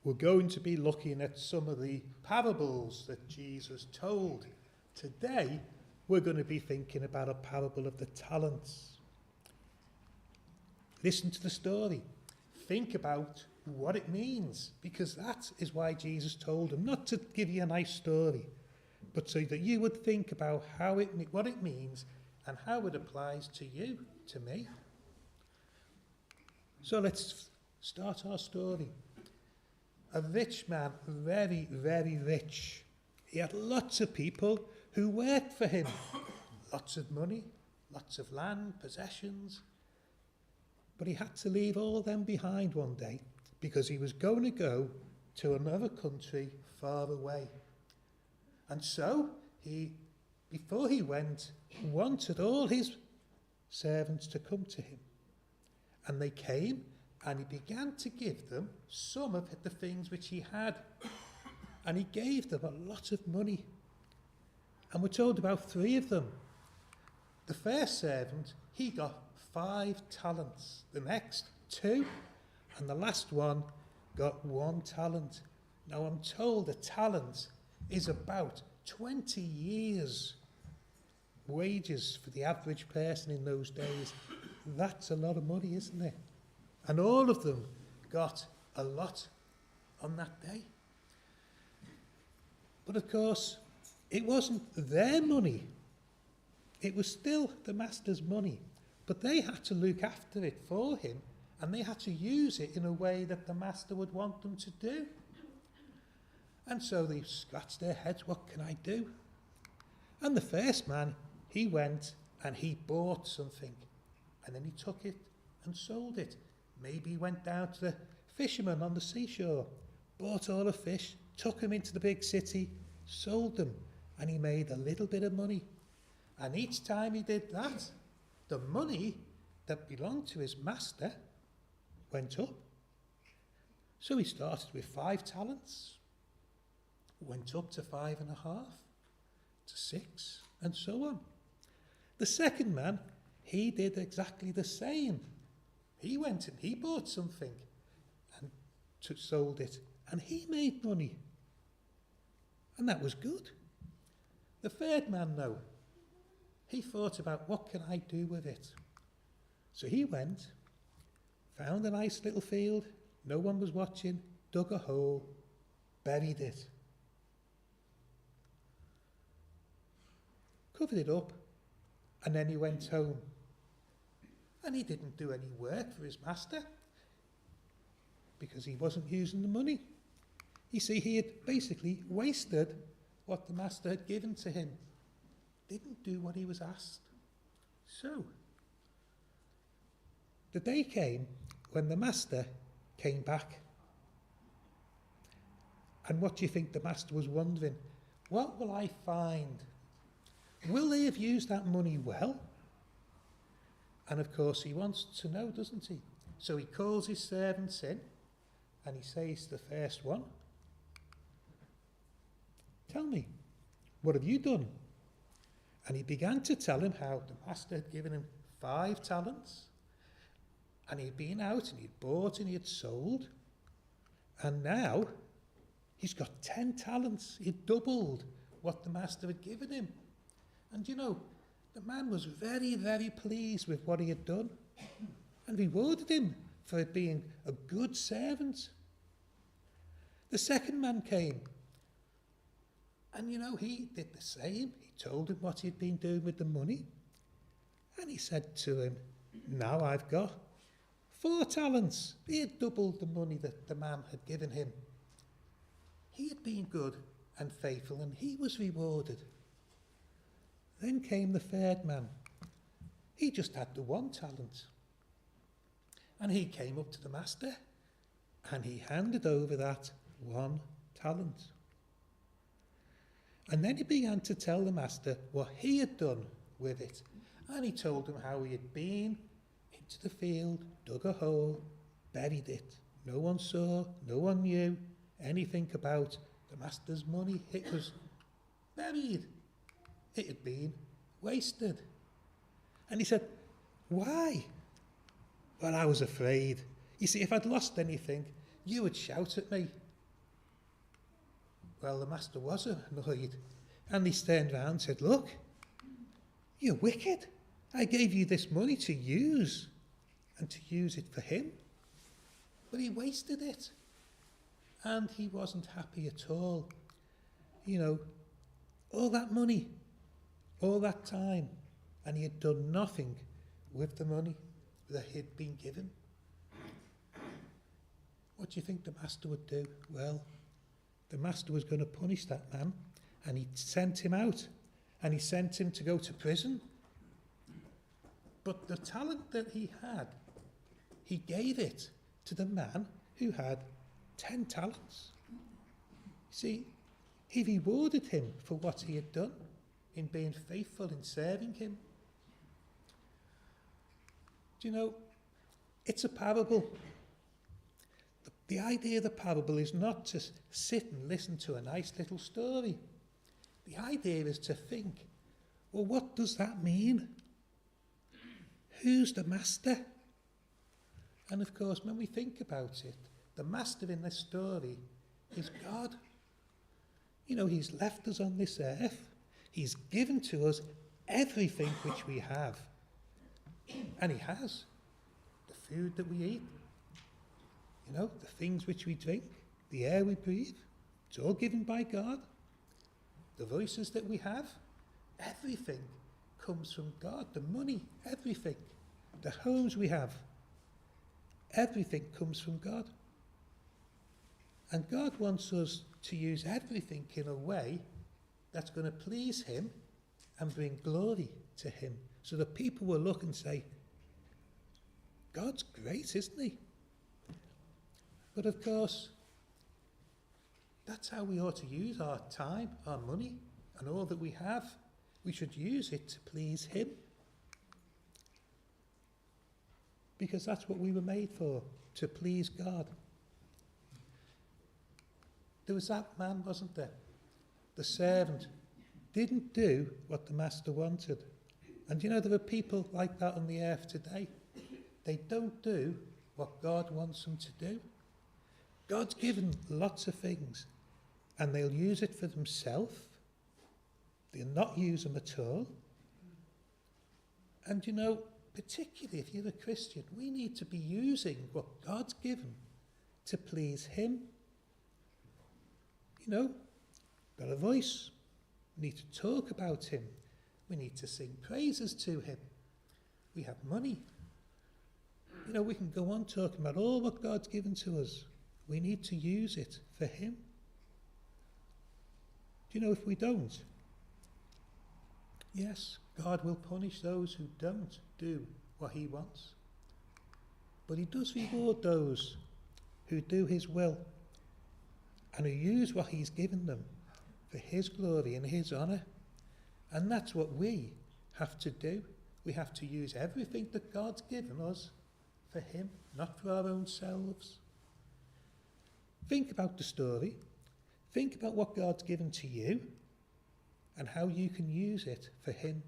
We're going to be looking at some of the parables that Jesus told. Today, we're going to be thinking about a parable of the talents. Listen to the story. Think about what it means, because that is why Jesus told them, not to give you a nice story, but so that you would think about what it means and how it applies to you, to me. So let's start our story. A rich man, very, very rich. He had lots of people who worked for him. Lots of money, lots of land, possessions. But he had to leave all them behind one day because he was going to go to another country far away. And so, before he went, wanted all his servants to come to him. And they came, and he began to give them some of the things which he had. And he gave them a lot of money. And we're told about 3 of them. The first servant, he got 5 talents. The next, 2. And the last one got 1 talent. Now I'm told a talent is about 20 years' wages for the average person in those days. That's a lot of money, isn't it? And all of them got a lot on that day. But of course, it wasn't their money. It was still the master's money. But they had to look after it for him, and they had to use it in a way that the master would want them to do. And so they scratched their heads, what can I do? And the first man, he went and he bought something. And then he took it and sold it. Maybe he went down to the fishermen on the seashore, bought all the fish, took them into the big city, sold them, and he made a little bit of money. And each time he did that, the money that belonged to his master went up. So he started with 5 talents, went up to 5.5, to 6, and so on. The second man, he did exactly the same. He went and he bought something and sold it, and he made money. And that was good. The third man, though, he thought about, what can I do with it? So he went, found a nice little field, no one was watching, dug a hole, buried it, covered it up, and then he went home. And he didn't do any work for his master because he wasn't using the money. You see, he had basically wasted what the master had given to him. Didn't do what he was asked. So, the day came when the master came back. And what do you think the master was wondering? What will I find? Will they have used that money well? And of course he wants to know, doesn't he? So he calls his servants in and he says to the first one, tell me, what have you done? And he began to tell him how the master had given him 5 talents, and he'd been out and he'd bought and he had sold, and now he's got 10 talents. He'd doubled what the master had given him. And you know, the man was very, very pleased with what he had done and rewarded him for being a good servant. The second man came, and you know, he did the same. He told him what he'd been doing with the money, and he said to him, now I've got 4 talents. He had doubled the money that the man had given him. He had been good and faithful, and he was rewarded. Then came the third man. He just had the 1 talent. And he came up to the master and he handed over that 1 talent. And then he began to tell the master what he had done with it. And he told him how he had been into the field, dug a hole, buried it. No one saw, no one knew anything about the master's money. It was buried. It had been wasted. And he said, why? Well, I was afraid. You see, if I'd lost anything, you would shout at me Well, the master was annoyed, and he turned round and said, look, you're wicked. I gave you this money to use, and to use it for him. But he wasted it. And he wasn't happy at all. You know, all that money, all that time, and he had done nothing with the money that he'd been given. What do you think the master would do? Well, the master was going to punish that man, and he sent him out, and he sent him to go to prison. But the talent that he had, he gave it to the man who had 10 talents. See, he rewarded him for what he had done in being faithful in serving him. Do you know, it's a parable. The idea of the parable is not to sit and listen to a nice little story. The idea is to think, well, what does that mean? Who's the master? And of course, when we think about it, the master in this story is God. You know, he's left us on this earth. He's given to us everything which we have. And he has. The food that we eat, you know, the things which we drink, the air we breathe, it's all given by God. The voices that we have, everything comes from God. The money, everything. The homes we have, everything comes from God. And God wants us to use everything in a way that's going to please him and bring glory to him. So that people will look and say, God's great, isn't he? But of course, that's how we ought to use our time, our money, and all that we have. We should use it to please him. Because that's what we were made for, to please God. There was that man, wasn't there? The servant didn't do what the master wanted. And you know, there are people like that on the earth today. They don't do what God wants them to do. God's given lots of things, and they'll use it for themselves. They'll not use them at all. And you know, particularly if you're a Christian, we need to be using what God's given to please him. You know, got a voice. We need to talk about him. We need to sing praises to him. We have money. You know, we can go on talking about all what God's given to us. We need to use it for him. Do you know, if we don't, yes, God will punish those who don't do what he wants. But he does reward those who do his will and who use what he's given them for his glory and his honour. And that's what we have to do. We have to use everything that God's given us for him, not for our own selves. Think about the story. Think about what God's given to you and how you can use it for him.